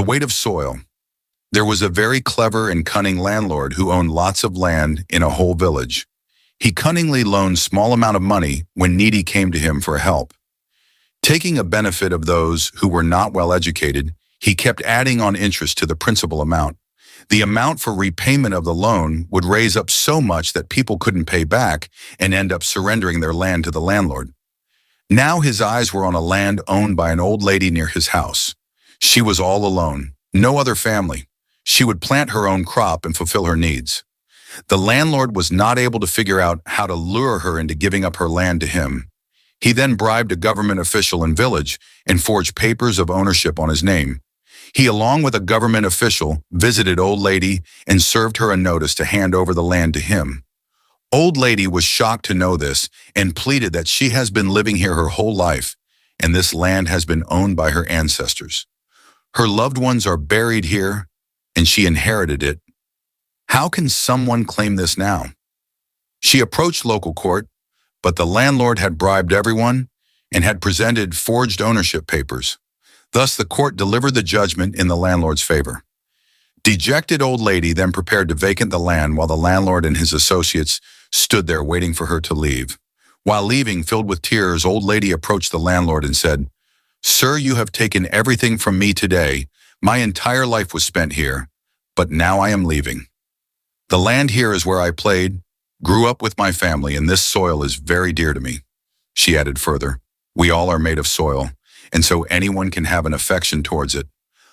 The weight of soil. There was a very clever and cunning landlord who owned lots of land in a whole village. He cunningly loaned small amount of money when needy came to him for help. Taking a benefit of those who were not well educated, he kept adding on interest to the principal amount. The amount for repayment of the loan would raise up so much that people couldn't pay back and end up surrendering their land to the landlord. Now his eyes were on a land owned by an old lady near his house. She was all alone, no other family. She would plant her own crop and fulfill her needs. The landlord was not able to figure out how to lure her into giving up her land to him. He then bribed a government official in village and forged papers of ownership on his name. He, along with a government official, visited old lady and served her a notice to hand over the land to him. Old lady was shocked to know this and pleaded that she has been living here her whole life, and this land has been owned by her ancestors. Her loved ones are buried here, and she inherited it. How can someone claim this now? She approached local court, but the landlord had bribed everyone and had presented forged ownership papers. Thus, the court delivered the judgment in the landlord's favor. Dejected old lady then prepared to vacate the land while the landlord and his associates stood there waiting for her to leave. While leaving, filled with tears, old lady approached the landlord and said, "Sir, you have taken everything from me today. My entire life was spent here, but now I am leaving. The land here is where I played, grew up with my family, and this soil is very dear to me." She added further, "We all are made of soil, and so anyone can have an affection towards it.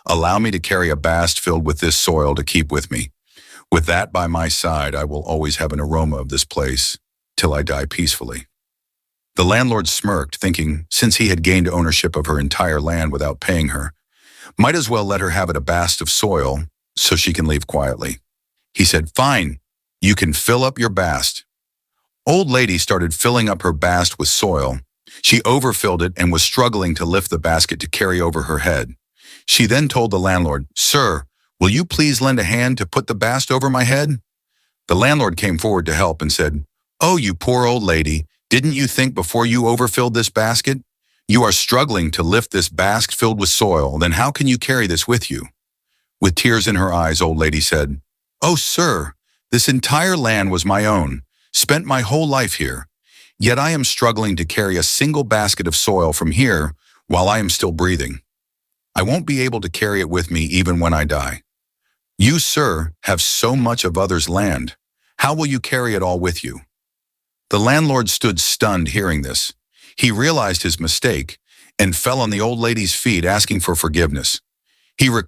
Allow me to carry a bast filled with this soil to keep with me. With that by my side, I will always have an aroma of this place till I die peacefully." The landlord smirked, thinking, since he had gained ownership of her entire land without paying her, might as well let her have it a bast of soil so she can leave quietly. He said, "Fine, you can fill up your bast." Old lady started filling up her bast with soil. She overfilled it and was struggling to lift the basket to carry over her head. She then told the landlord, "Sir, will you please lend a hand to put the bast over my head?" The landlord came forward to help and said, "Oh, you poor old lady, didn't you think before you overfilled this basket? You are struggling to lift this basket filled with soil, then how can you carry this with you?" With tears in her eyes, old lady said, "Oh, sir, this entire land was my own, spent my whole life here. Yet I am struggling to carry a single basket of soil from here while I am still breathing. I won't be able to carry it with me even when I die. You, sir, have so much of others' land. How will you carry it all with you?" The landlord stood stunned hearing this. He realized his mistake and fell on the old lady's feet asking for forgiveness. He